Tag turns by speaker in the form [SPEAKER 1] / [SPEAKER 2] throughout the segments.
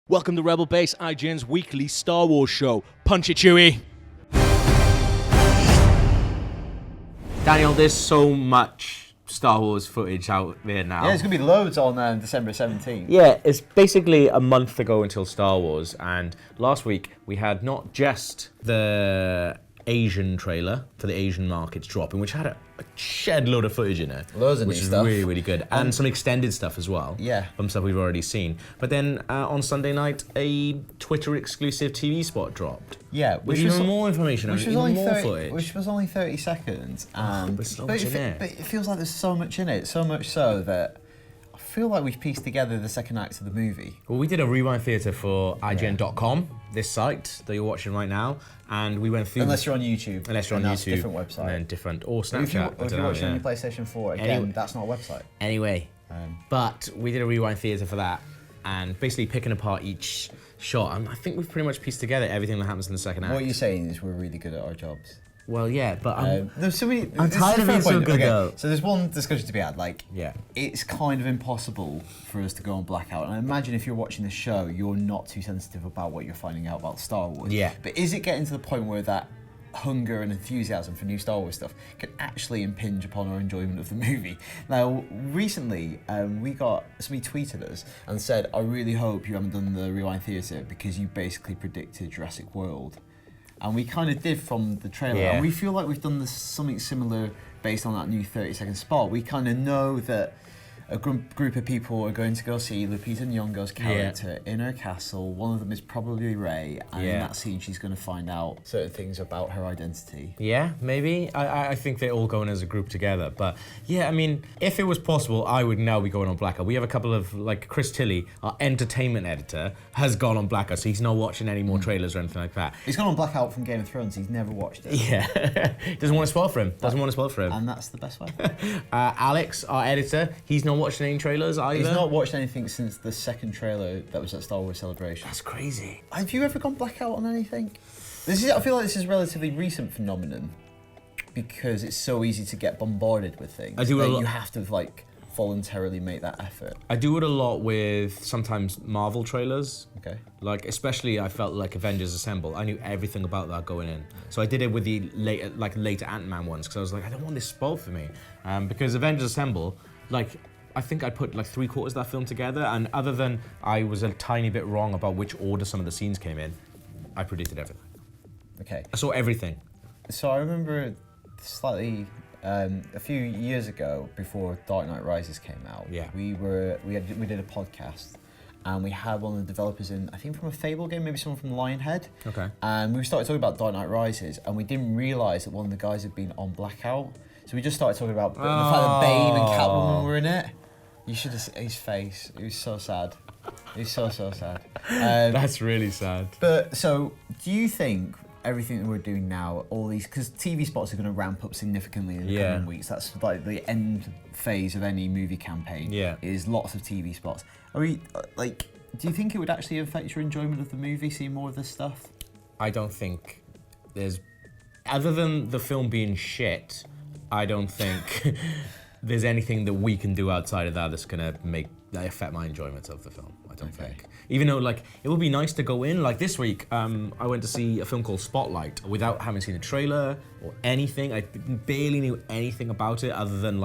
[SPEAKER 1] Welcome to Rebel Base, IGN's weekly Star Wars show. Punch it, Chewie!
[SPEAKER 2] Daniel, there's so much Star Wars footage out there now.
[SPEAKER 3] Yeah, there's going to be loads on December 17th.
[SPEAKER 2] Yeah, it's basically a month ago until Star Wars, and last week we had not just the Asian trailer for the Asian markets dropping, which had a shed load of footage in it.
[SPEAKER 3] Loads of
[SPEAKER 2] which
[SPEAKER 3] new
[SPEAKER 2] is
[SPEAKER 3] stuff.
[SPEAKER 2] really, really good. And some extended stuff as well.
[SPEAKER 3] Yeah.
[SPEAKER 2] From stuff we've already seen. But then on Sunday night, a Twitter exclusive TV spot dropped.
[SPEAKER 3] Yeah,
[SPEAKER 2] With even more information and even more footage.
[SPEAKER 3] Which was only 30 seconds.
[SPEAKER 2] There's so much in it.
[SPEAKER 3] But it feels like there's so much in it, so much so that I feel like we've pieced together the second act of the movie.
[SPEAKER 2] Well, we did a rewind theatre for IGN.com, this site that you're watching right now, and we went through...
[SPEAKER 3] Unless you're on YouTube.
[SPEAKER 2] Unless you're on
[SPEAKER 3] that's
[SPEAKER 2] YouTube.
[SPEAKER 3] a different website.
[SPEAKER 2] And then different, or Snapchat.
[SPEAKER 3] If you're watching on your PlayStation 4, again, that's not a website.
[SPEAKER 2] Anyway, but we did a rewind theatre for that, and basically picking apart each shot, and I think we've pretty much pieced together everything that happens in the second act.
[SPEAKER 3] What you're saying is we're really good at our jobs.
[SPEAKER 2] Well, yeah, but
[SPEAKER 3] there's so many.
[SPEAKER 2] I'm tired of being so good, though.
[SPEAKER 3] So there's one discussion to be had. Like,
[SPEAKER 2] yeah,
[SPEAKER 3] it's kind of impossible for us to go on Blackout. And I imagine if you're watching the show, you're not too sensitive about what you're finding out about Star Wars.
[SPEAKER 2] Yeah.
[SPEAKER 3] But is it getting to the point where that hunger and enthusiasm for new Star Wars stuff can actually impinge upon our enjoyment of the movie? Now, recently, somebody tweeted us and said, "I really hope you haven't done the Rewind Theatre because you basically predicted Jurassic World." And we kind of did from the trailer.
[SPEAKER 2] Yeah.
[SPEAKER 3] And we feel like we've done something similar based on that new 30-second spot. We kind of know that a group of people are going to go see Lupita Nyong'o's character in her castle. One of them is probably Rey, and in that scene she's going to find out certain things about her identity.
[SPEAKER 2] Yeah, maybe. I think they're all going as a group together. But yeah, I mean, if it was possible, I would now be going on Blackout. We have a couple of, like Chris Tilley, our entertainment editor, has gone on Blackout, so he's not watching any more trailers or anything like that.
[SPEAKER 3] He's gone on Blackout from Game of Thrones. He's never watched it.
[SPEAKER 2] Yeah, doesn't want to spoil for him.
[SPEAKER 3] And that's the best way.
[SPEAKER 2] Alex, our editor, he's not watching any trailers either.
[SPEAKER 3] He's not watched anything since the second trailer that was at Star Wars Celebration.
[SPEAKER 2] That's crazy.
[SPEAKER 3] Have you ever gone Blackout on anything? I feel like this is a relatively recent phenomenon because it's so easy to get bombarded with things.
[SPEAKER 2] I do a lot.
[SPEAKER 3] You have to voluntarily make that effort.
[SPEAKER 2] I do it a lot with sometimes Marvel trailers.
[SPEAKER 3] Okay.
[SPEAKER 2] Like, especially I felt like Avengers Assemble. I knew everything about that going in. So I did it with the later Ant-Man ones because I was like, I don't want this spoiled for me. Because Avengers Assemble, I think I put 3/4 of that film together, and other than I was a tiny bit wrong about which order some of the scenes came in, I predicted everything.
[SPEAKER 3] Okay.
[SPEAKER 2] I saw everything.
[SPEAKER 3] So I remember slightly a few years ago, before Dark Knight Rises came out.
[SPEAKER 2] Yeah.
[SPEAKER 3] We did a podcast, and we had one of the developers in, I think from a Fable game, maybe someone from Lionhead.
[SPEAKER 2] Okay.
[SPEAKER 3] And we started talking about Dark Knight Rises, and we didn't realise that one of the guys had been on Blackout. So we just started talking about the fact that Bane and Catwoman were in it. You should have seen his face. It was so sad. It was so sad.
[SPEAKER 2] That's really sad.
[SPEAKER 3] But so, do you think everything that we're doing now, all these, because TV spots are going to ramp up significantly in the coming weeks. That's like the end phase of any movie campaign.
[SPEAKER 2] Yeah.
[SPEAKER 3] Is lots of TV spots. Are we do you think it would actually affect your enjoyment of the movie, seeing more of this stuff?
[SPEAKER 2] I don't think there's, other than the film being shit, I don't think there's anything that we can do outside of that that's gonna affect my enjoyment of the film. I don't think. Even though it would be nice to go in, like this week, I went to see a film called Spotlight without having seen a trailer or anything. I barely knew anything about it other than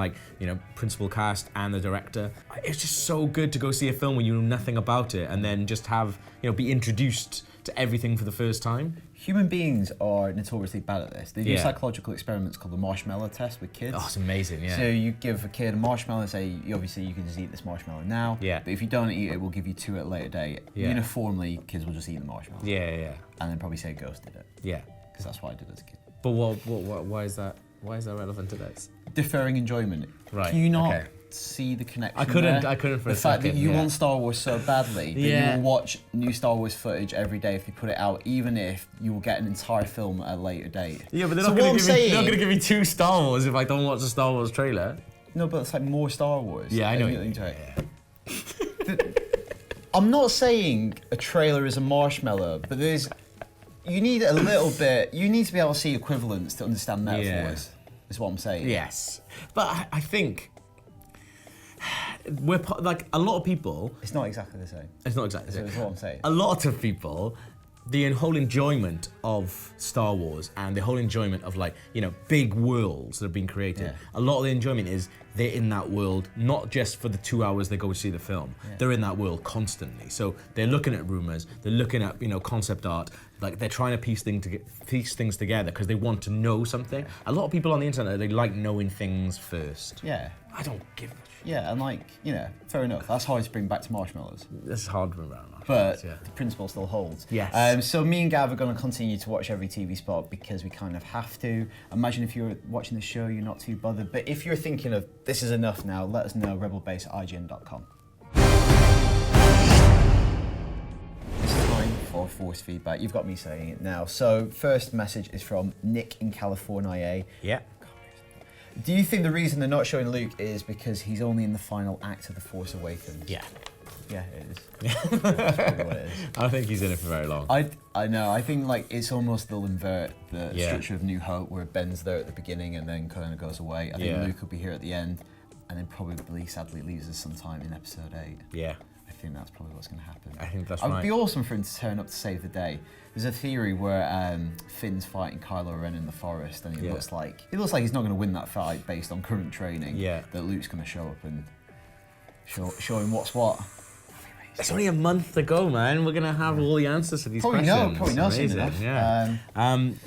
[SPEAKER 2] principal cast and the director. It's just so good to go see a film when you know nothing about it and then just have, be introduced to everything for the first time.
[SPEAKER 3] Human beings are notoriously bad at this. They do psychological experiments called the marshmallow test with kids.
[SPEAKER 2] Oh, it's amazing, yeah.
[SPEAKER 3] So you give a kid a marshmallow and say, obviously you can just eat this marshmallow now.
[SPEAKER 2] Yeah.
[SPEAKER 3] But if you don't eat it, we'll give you 2 at a later date.
[SPEAKER 2] Yeah.
[SPEAKER 3] Uniformly, kids will just eat the marshmallow.
[SPEAKER 2] Yeah.
[SPEAKER 3] And then probably say Ghost did it.
[SPEAKER 2] Yeah.
[SPEAKER 3] Because that's what I did as a kid.
[SPEAKER 2] But why is that? Why is that relevant to this?
[SPEAKER 3] Deferring enjoyment.
[SPEAKER 2] Right.
[SPEAKER 3] Can you not see the connection?
[SPEAKER 2] I couldn't for
[SPEAKER 3] the
[SPEAKER 2] a
[SPEAKER 3] fact
[SPEAKER 2] second.
[SPEAKER 3] that you want Star Wars so badly that you will watch new Star Wars footage every day if they put it out, even if you will get an entire film at a later date.
[SPEAKER 2] Yeah, but they're not going to give me 2 Star Wars if I don't watch the Star Wars trailer.
[SPEAKER 3] No, but it's like more Star Wars.
[SPEAKER 2] Yeah, I know.
[SPEAKER 3] I'm not saying a trailer is a marshmallow, but you need a little bit. You need to be able to see equivalents to understand metaphors. Is what I'm saying.
[SPEAKER 2] Yes, but I think like a lot of people.
[SPEAKER 3] It's not exactly the same.
[SPEAKER 2] It's not exactly the same.
[SPEAKER 3] That's what I'm saying.
[SPEAKER 2] A lot of people, the whole enjoyment of Star Wars and the whole enjoyment of like, big worlds that have been created.
[SPEAKER 3] Yeah.
[SPEAKER 2] A lot of the enjoyment is they're in that world, not just for the 2 hours they go to see the film.
[SPEAKER 3] Yeah.
[SPEAKER 2] They're in that world constantly. So they're looking at rumors, they're looking at, concept art, like they're trying to piece things together because they want to know something.
[SPEAKER 3] Yeah.
[SPEAKER 2] A lot of people on the internet, they like knowing things first.
[SPEAKER 3] Yeah.
[SPEAKER 2] I don't give a shit.
[SPEAKER 3] Yeah, and fair enough. That's hard to bring back to marshmallows.
[SPEAKER 2] This is hard to remember.
[SPEAKER 3] But
[SPEAKER 2] yeah.
[SPEAKER 3] the principle still holds.
[SPEAKER 2] Yes.
[SPEAKER 3] So me and Gav are going to continue to watch every TV spot because we kind of have to. Imagine if you're watching the show, you're not too bothered. But if you're thinking of, this is enough now, let us know, rebelbase@ign.com. This is time for Force Feedback. You've got me saying it now. So first message is from Nick in California.
[SPEAKER 2] Yeah.
[SPEAKER 3] Do you think the reason they're not showing Luke is because he's only in the final act of The Force Awakens?
[SPEAKER 2] Yeah.
[SPEAKER 3] Yeah, it is. That's probably what it is.
[SPEAKER 2] I don't think he's in it for very long.
[SPEAKER 3] I know. I think it's almost they'll invert the
[SPEAKER 2] Yeah.
[SPEAKER 3] structure of New Hope, where Ben's there at the beginning and then kind of goes away. I think
[SPEAKER 2] Yeah.
[SPEAKER 3] Luke will be here at the end, and then probably sadly leaves us sometime in Episode 8.
[SPEAKER 2] Yeah.
[SPEAKER 3] I think that's probably what's going to happen.
[SPEAKER 2] I think that's
[SPEAKER 3] It would
[SPEAKER 2] right.
[SPEAKER 3] be awesome for him to turn up to save the day. There's a theory where Finn's fighting Kylo Ren in the forest, and it
[SPEAKER 2] Yeah.
[SPEAKER 3] looks like he's not going to win that fight based on current training.
[SPEAKER 2] Yeah.
[SPEAKER 3] That Luke's going to show up and show him what's what.
[SPEAKER 2] It's only a month to go, man. We're gonna have all the answers to these questions.
[SPEAKER 3] Probably know soon
[SPEAKER 2] Amazing,
[SPEAKER 3] enough.
[SPEAKER 2] yeah.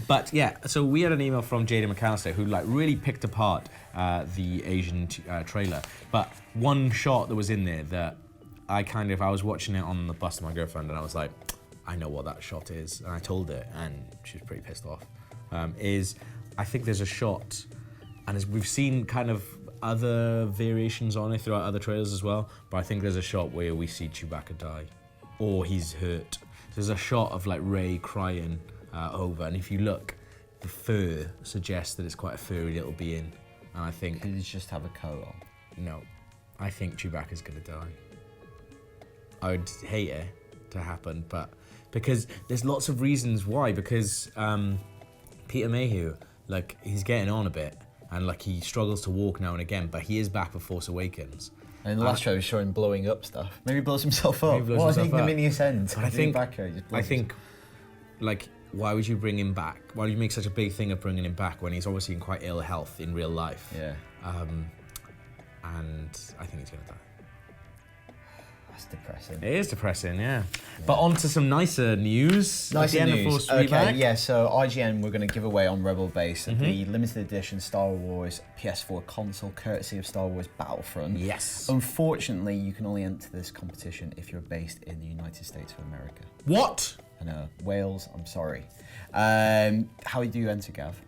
[SPEAKER 2] But yeah, so we had an email from Jada McAllister who really picked apart the Asian trailer. But one shot that was in there that I was watching it on the bus with my girlfriend, and I was like, I know what that shot is, and I told her, and she was pretty pissed off. I think there's a shot, and as we've seen kind of other variations on it throughout other trailers as well, but I think there's a shot where we see Chewbacca die, or he's hurt. There's a shot of Rey crying over, and if you look, the fur suggests that it's quite a furry little being, and I think...
[SPEAKER 3] Did he just have a coat on?
[SPEAKER 2] No, I think Chewbacca's gonna die. I would hate it to happen, but because there's lots of reasons why, because Peter Mayhew, he's getting on a bit, and he struggles to walk now and again, but he is back for Force Awakens.
[SPEAKER 3] And in the last trailer, showing blowing up stuff. Maybe he blows himself up. What an ignominious end.
[SPEAKER 2] I think, why would you bring him back? Why do you make such a big thing of bringing him back when he's obviously in quite ill health in real life?
[SPEAKER 3] Yeah.
[SPEAKER 2] And I think he's gonna die.
[SPEAKER 3] That's depressing.
[SPEAKER 2] It is depressing, yeah. But on to some nicer news.
[SPEAKER 3] Nicer
[SPEAKER 2] at the
[SPEAKER 3] news.
[SPEAKER 2] End of Force
[SPEAKER 3] Okay,
[SPEAKER 2] Feedback.
[SPEAKER 3] yeah, so IGN we're going to give away on Rebel Base the limited edition Star Wars PS4 console courtesy of Star Wars Battlefront.
[SPEAKER 2] Yes.
[SPEAKER 3] Unfortunately, you can only enter this competition if you're based in the United States of America.
[SPEAKER 2] What?
[SPEAKER 3] I know. Wales, I'm sorry. How do you enter, Gav?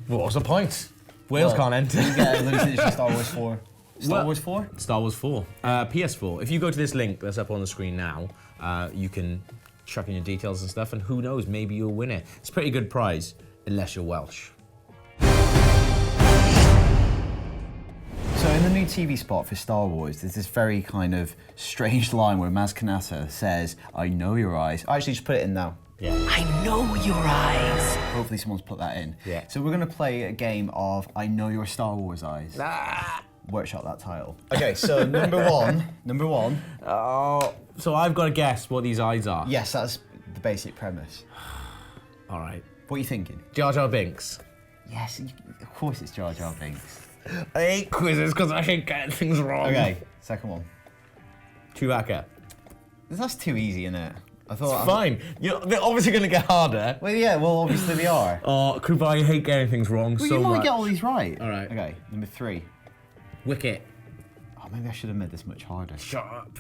[SPEAKER 2] What's the point? Wales can't enter.
[SPEAKER 3] You get a limited edition Star Wars 4. Star Wars 4?
[SPEAKER 2] Star Wars 4. PS4. If you go to this link that's up on the screen now, you can chuck in your details and stuff, and who knows, maybe you'll win it. It's a pretty good prize, unless you're Welsh.
[SPEAKER 3] So in the new TV spot for Star Wars, there's this very kind of strange line where Maz Kanata says, I know your eyes. Actually, just put it in now.
[SPEAKER 2] Yeah.
[SPEAKER 4] I know your eyes.
[SPEAKER 3] Hopefully someone's put that in.
[SPEAKER 2] Yeah.
[SPEAKER 3] So we're going to play a game of I Know Your Star Wars Eyes. Workshop that title. Okay, so number one.
[SPEAKER 2] Oh, so I've got to guess what these eyes are.
[SPEAKER 3] Yes, that's the basic premise.
[SPEAKER 2] All right.
[SPEAKER 3] What are you thinking?
[SPEAKER 2] Jar Jar Binks.
[SPEAKER 3] Yes, of course it's Jar Jar Binks.
[SPEAKER 2] I hate quizzes because I hate getting things wrong.
[SPEAKER 3] Okay, second one.
[SPEAKER 2] Chewbacca.
[SPEAKER 3] That's too easy, isn't it? I
[SPEAKER 2] It's
[SPEAKER 3] thought.
[SPEAKER 2] fine. They're obviously going to get harder.
[SPEAKER 3] Well, yeah, obviously they are.
[SPEAKER 2] Oh, Cooper, I hate getting things wrong
[SPEAKER 3] Well,
[SPEAKER 2] so
[SPEAKER 3] you might
[SPEAKER 2] much.
[SPEAKER 3] get all these right.
[SPEAKER 2] All right.
[SPEAKER 3] Okay, number 3.
[SPEAKER 2] Wicket.
[SPEAKER 3] Oh, maybe I should have made this much harder.
[SPEAKER 2] Shut up.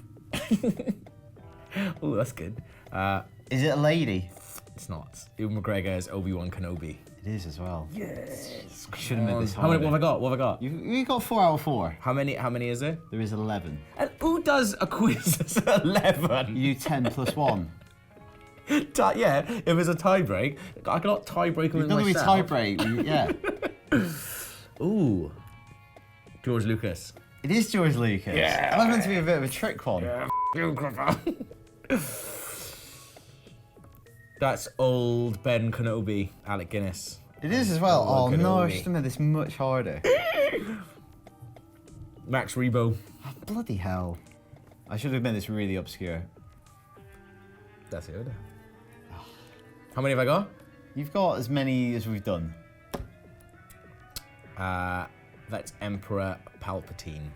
[SPEAKER 2] Oh, that's good.
[SPEAKER 3] Is it a lady?
[SPEAKER 2] It's not. Ewan McGregor as Obi-Wan Kenobi.
[SPEAKER 3] It is as well.
[SPEAKER 2] Yes.
[SPEAKER 3] I should have made this
[SPEAKER 2] How
[SPEAKER 3] harder.
[SPEAKER 2] many? What have I got?
[SPEAKER 3] You got 4 out of 4.
[SPEAKER 2] How many is there?
[SPEAKER 3] There is 11.
[SPEAKER 2] And who does a quiz that's 11?
[SPEAKER 3] You do 10 plus 1.
[SPEAKER 2] Yeah, if it's a tie break, I cannot tie break them
[SPEAKER 3] It's
[SPEAKER 2] with
[SPEAKER 3] not going to be
[SPEAKER 2] myself.
[SPEAKER 3] tie break. Yeah.
[SPEAKER 2] Ooh. George Lucas.
[SPEAKER 3] It is George Lucas.
[SPEAKER 2] Yeah.
[SPEAKER 3] That was meant to be a bit of a trick one.
[SPEAKER 2] Yeah, you, Cooper. That's old Ben Kenobi, Alec Guinness.
[SPEAKER 3] It is as well.
[SPEAKER 2] Old
[SPEAKER 3] Oh no, I
[SPEAKER 2] Kenobi.
[SPEAKER 3] should have made this much harder.
[SPEAKER 2] Max Rebo.
[SPEAKER 3] Bloody hell. I should have made this really obscure.
[SPEAKER 2] That's it. How many have I got?
[SPEAKER 3] You've got as many as we've done.
[SPEAKER 2] That's Emperor Palpatine.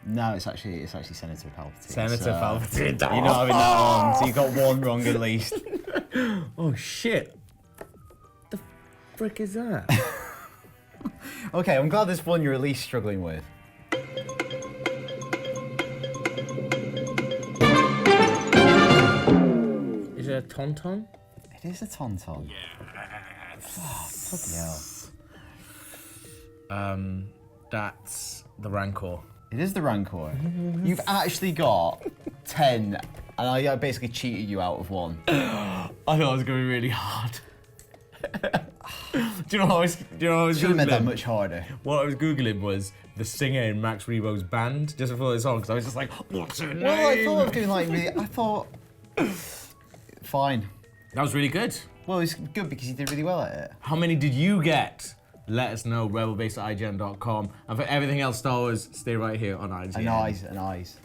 [SPEAKER 3] No, it's actually Senator Palpatine.
[SPEAKER 2] Senator Palpatine.
[SPEAKER 3] You're not having that one, so you got one wrong at least.
[SPEAKER 2] Oh shit. The frick is that?
[SPEAKER 3] Okay, I'm glad this one you're at least struggling with.
[SPEAKER 2] Is it a tauntaun?
[SPEAKER 3] It is a tauntaun. Oh, bloody hell.
[SPEAKER 2] That's the Rancor.
[SPEAKER 3] It is the Rancor. You've actually got 10, and I basically cheated you out of one.
[SPEAKER 2] I thought it was gonna be really hard. Do you know what I was
[SPEAKER 3] Should have made that
[SPEAKER 2] googling?
[SPEAKER 3] much harder.
[SPEAKER 2] What I was googling was the singer in Max Rebo's band just before the song, because I was just like, what's her name?
[SPEAKER 3] Well, I thought I was doing like really. I thought. Fine.
[SPEAKER 2] That was really good.
[SPEAKER 3] Well, it's good because you did really well at it.
[SPEAKER 2] How many did you get? Let us know, rebelbase@ign.com. And for everything else Star Wars, stay right here on IGN.
[SPEAKER 3] And eyes.